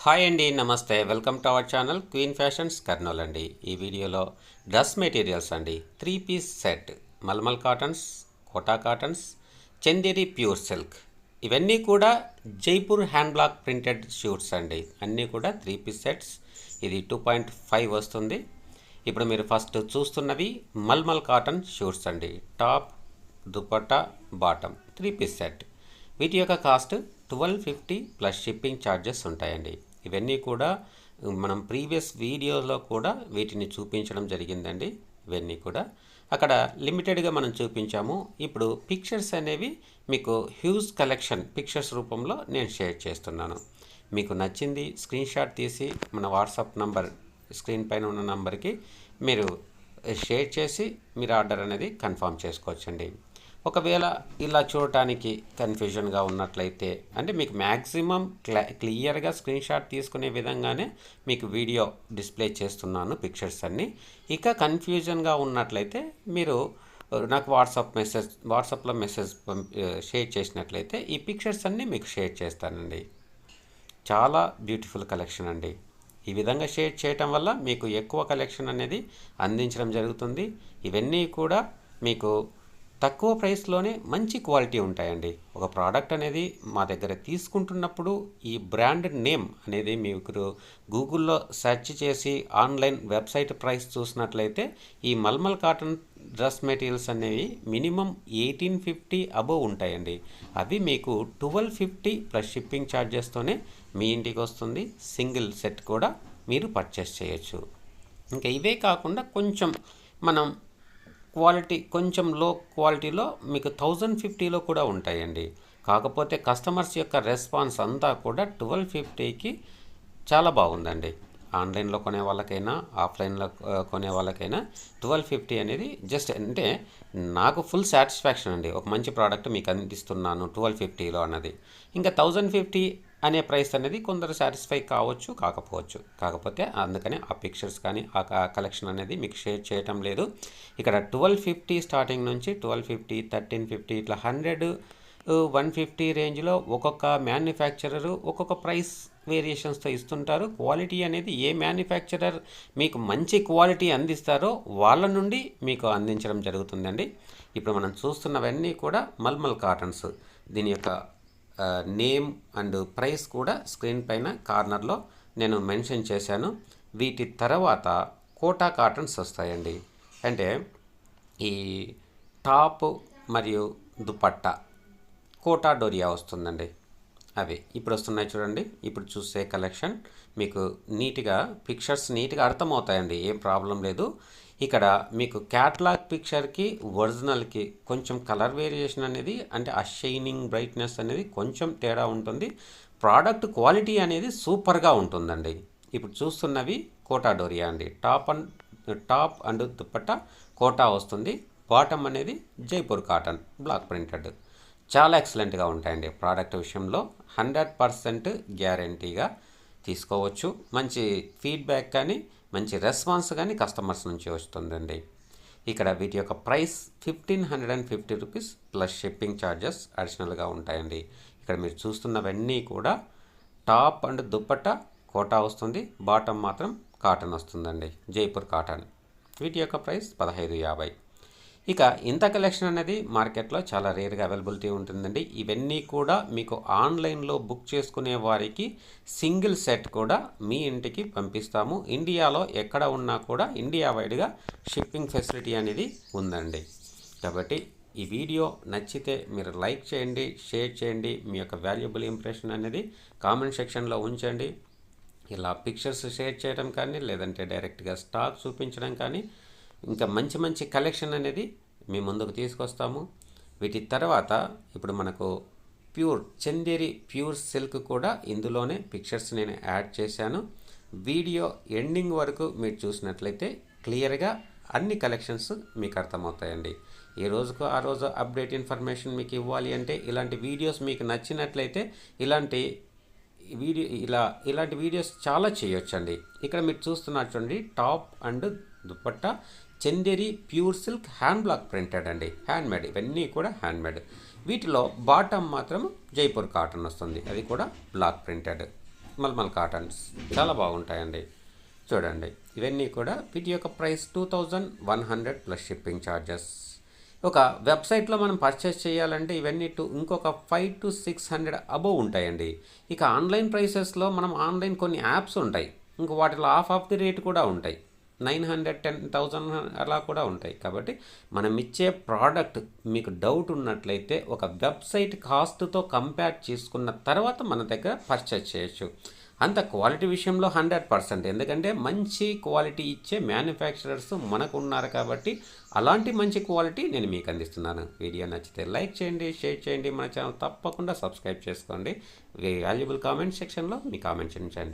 Hi అండి, నమస్తే. Welcome to our channel Queen Fashions Kurnool అండి. ఈ వీడియోలో డ్రెస్ మెటీరియల్స్ అండి, 3 piece set, mulmul cottons, Kota cottons, Chanderi pure silk, ఇవన్నీ కూడా Jaipur hand block printed suits అండి. అన్నీ కూడా 3 పీస్ సెట్స్. ఇది 2.5 వస్తుంది. ఇప్పుడు మీరు ఫస్ట్ చూస్తున్నవి మల్మల్ కాటన్ షూట్స్ అండి. Top, dupatta, bottom, 3 piece set. వీటి యొక్క కాస్ట్ 1250 ప్లస్ షిప్పింగ్ ఛార్జెస్ ఉంటాయండి. ఇవన్నీ కూడా మనం ప్రీవియస్ వీడియోలో కూడా వీటిని చూపించడం జరిగిందండి. ఇవన్నీ కూడా అక్కడ లిమిటెడ్గా మనం చూపించాము. ఇప్పుడు పిక్చర్స్ అనేవి మీకు హ్యూజ్ కలెక్షన్ పిక్చర్స్ రూపంలో నేను షేర్ చేస్తున్నాను. మీకు నచ్చింది స్క్రీన్ షాట్ తీసి మన వాట్సాప్ నంబర్ స్క్రీన్ పైన ఉన్న నంబర్కి మీరు షేర్ చేసి మీరు ఆర్డర్ అనేది కన్ఫర్మ్ చేసుకోవచ్చండి. ఒకవేళ ఇలా చూడటానికి కన్ఫ్యూజన్గా ఉన్నట్లయితే, అంటే మీకు మ్యాక్సిమం క్లియర్గా స్క్రీన్ షాట్ తీసుకునే విధంగానే మీకు వీడియో డిస్ప్లే చేస్తున్నాను పిక్చర్స్ అన్నీ. ఇక కన్ఫ్యూజన్గా ఉన్నట్లయితే మీరు నాకు వాట్సాప్లో మెసేజ్ షేర్ చేసినట్లయితే ఈ పిక్చర్స్ అన్నీ మీకు షేర్ చేస్తానండి. చాలా బ్యూటిఫుల్ కలెక్షన్ అండి. ఈ విధంగా షేర్ చేయటం వల్ల మీకు ఎక్కువ కలెక్షన్ అనేది అందించడం జరుగుతుంది. ఇవన్నీ కూడా మీకు తక్కువ ప్రైస్లోనే మంచి క్వాలిటీ ఉంటాయండి. ఒక ప్రోడక్ట్ అనేది మా దగ్గర తీసుకుంటున్నప్పుడు ఈ బ్రాండ్ నేమ్ అనేది మీకు గూగుల్లో సెర్చ్ చేసి ఆన్లైన్ వెబ్సైట్ ప్రైస్ చూసినట్లయితే ఈ మల్మల్ కాటన్ డ్రెస్ మెటీరియల్స్ అనేవి మినిమం 1850 అబోవ్ ఉంటాయండి. అవి మీకు 1250 ప్లస్ షిప్పింగ్ ఛార్జెస్తోనే మీ ఇంటికి వస్తుంది. సింగిల్ సెట్ కూడా మీరు పర్చేస్ చేయొచ్చు. ఇంకా ఇవే కాకుండా కొంచెం మనం క్వాలిటీ కొంచెం లో క్వాలిటీలో మీకు 1050లో కూడా ఉంటాయండి. కాకపోతే కస్టమర్స్ యొక్క రెస్పాన్స్ అంతా కూడా 1250కి చాలా బాగుందండి. ఆన్లైన్లో కొనే వాళ్ళకైనా ఆఫ్లైన్లో కొనే వాళ్ళకైనా 1250 అనేది జస్ట్ అంటే నాకు ఫుల్ సాటిస్ఫాక్షన్ అండి. ఒక మంచి ప్రోడక్ట్ మీకు అందిస్తున్నాను 1250లో అన్నది. ఇంకా 1050 అనే ప్రైస్ అనేది కొందరు సాటిస్ఫై కావచ్చు, కాకపోవచ్చు. కాకపోతే అందుకనే ఆ పిక్చర్స్ కానీ ఆ కలెక్షన్ అనేది మీకు షేర్ చేయటం లేదు. ఇక్కడ 1250 స్టార్టింగ్ నుంచి 1250, 1350 ఇట్లా 100, 150 రేంజ్లో ఒక్కొక్క మ్యానుఫ్యాక్చరరు ఒక్కొక్క ప్రైస్ వేరియేషన్స్తో ఇస్తుంటారు. క్వాలిటీ అనేది ఏ మ్యానుఫ్యాక్చరర్ మీకు మంచి క్వాలిటీ అందిస్తారో వాళ్ళ నుండి మీకు అందించడం జరుగుతుందండి. ఇప్పుడు మనం చూస్తున్నవన్నీ కూడా మల్మల్ కాటన్స్. దీని యొక్క నేమ్ అండ్ ప్రైస్ కూడా స్క్రీన్ పైన కార్నర్లో నేను మెన్షన్ చేశాను. వీటి తర్వాత కోటా కాటన్స్ వస్తాయండి. అంటే ఈ టాప్ మరియు దుపట్టా కోటా డోరియా వస్తుందండి. అవి ఇప్పుడు వస్తున్నాయి చూడండి. ఇప్పుడు చూసే కలెక్షన్ మీకు నీట్గా పిక్చర్స్ నీట్గా అర్థమవుతాయండి, ఏం ప్రాబ్లం లేదు. ఇక్కడ మీకు క్యాట్లాగ్ పిక్చర్కి ఒరిజినల్కి కొంచెం కలర్ వేరియేషన్ అనేది, అంటే ఆ షైనింగ్ బ్రైట్నెస్ అనేది కొంచెం తేడా ఉంటుంది. ప్రోడక్ట్ క్వాలిటీ అనేది సూపర్గా ఉంటుందండి. ఇప్పుడు చూస్తున్నవి కోటా డోరియా అండి. టాప్ అండ్ దుపట్టా కోటా వస్తుంది. బాటమ్ అనేది జైపూర్ కాటన్ బ్లాక్ ప్రింటెడ్. చాలా ఎక్సలెంట్గా ఉంటాయండి. ప్రోడక్ట్ విషయంలో 100% గ్యారంటీగా తీసుకోవచ్చు. మంచి ఫీడ్బ్యాక్ కానీ మంచి రెస్పాన్స్ కానీ కస్టమర్స్ నుంచి వస్తుందండి. ఇక్కడ వీటి యొక్క price 1550 rupees plus shipping charges అడిషనల్గా ఉంటాయండి. ఇక్కడ మీరు చూస్తున్నవన్నీ కూడా టాప్ అండ్ దుపట్టా కోటా వస్తుంది. బాటమ్ మాత్రం కాటన్ వస్తుందండి, జైపూర్ కాటన్. వీటి యొక్క ప్రైస్ 1550. ఇక ఇంత కలెక్షన్ అనేది మార్కెట్లో చాలా రేర్గా అవైలబిలిటీ ఉంటుందండి. ఇవన్నీ కూడా మీకు ఆన్లైన్లో బుక్ చేసుకునే వారికి సింగిల్ సెట్ కూడా మీ ఇంటికి పంపిస్తాము. ఇండియాలో ఎక్కడ ఉన్నా కూడా ఇండియా వైడ్గా షిప్పింగ్ ఫెసిలిటీ అనేది ఉందండి. కాబట్టి ఈ వీడియో నచ్చితే మీరు లైక్ చేయండి, షేర్ చేయండి. మీ యొక్క వాల్యుబుల్ ఇంప్రెషన్ అనేది కామెంట్ సెక్షన్లో ఉంచండి. ఇలా పిక్చర్స్ షేర్ చేయడం కానీ, లేదంటే డైరెక్ట్గా స్టాక్ చూపించడం కానీ, ఇంకా మంచి మంచి కలెక్షన్ అనేది మీ ముందుకు తీసుకొస్తాము. వీటి తర్వాత ఇప్పుడు మనకు చందేరి ప్యూర్ సిల్క్ కూడా ఇందులోనే పిక్చర్స్ నేను యాడ్ చేశాను. వీడియో ఎండింగ్ వరకు మీరు చూసినట్లయితే క్లియర్గా అన్ని కలెక్షన్స్ మీకు అర్థమవుతాయండి. ఏ రోజుకు ఆ రోజు అప్డేట్ ఇన్ఫర్మేషన్ మీకు ఇవ్వాలి అంటే ఇలాంటి వీడియోస్ మీకు నచ్చినట్లయితే ఇలాంటి వీడియోస్ చాలా చేయొచ్చండి. ఇక్కడ మీరు చూస్తున్నారు చూడండి, top and dupatta Chanderi pure silk hand block printed అండి, హ్యాండ్మేడ్. ఇవన్నీ కూడా హ్యాండ్మేడ్. వీటిలో బాటమ్ మాత్రం జైపూర్ కాటన్ వస్తుంది, అది కూడా బ్లాక్ ప్రింటెడ్. మల్మల్ కాటన్స్ చాలా బాగుంటాయండి. చూడండి, ఇవన్నీ కూడా వీటి యొక్క ప్రైస్ 2100 ప్లస్ షిప్పింగ్ ఛార్జెస్. ఒక వెబ్సైట్లో మనం పర్చేస్ చేయాలంటే ఇవన్నీ ఇంకొక 500 to 600 అబోవ్ ఉంటాయండి. ఇక ఆన్లైన్ ప్రైసెస్లో మనం ఆన్లైన్ కొన్ని యాప్స్ ఉంటాయి, ఇంక వాటిలో ఆఫ్ ది రేట్ కూడా ఉంటాయి, 900, 10,000 అలా కూడా ఉంటాయి. కాబట్టి మనం ఇచ్చే ప్రోడక్ట్ మీకు డౌట్ ఉన్నట్లయితే ఒక వెబ్సైట్ కాస్ట్తో కంపేర్ చేసుకున్న తర్వాత మన దగ్గర పర్చేస్ చేయొచ్చు. అంత క్వాలిటీ విషయంలో 100%, ఎందుకంటే మంచి క్వాలిటీ ఇచ్చే మ్యానుఫ్యాక్చరర్స్ మనకు ఉన్నారు కాబట్టి అలాంటి మంచి క్వాలిటీ నేను మీకు అందిస్తున్నాను. వీడియో నచ్చితే లైక్ చేయండి, షేర్ చేయండి, మన ఛానల్ తప్పకుండా సబ్స్క్రైబ్ చేసుకోండి. వాల్యుబుల్ కామెంట్ సెక్షన్లో మీ కామెంట్స్ ఉంచండి.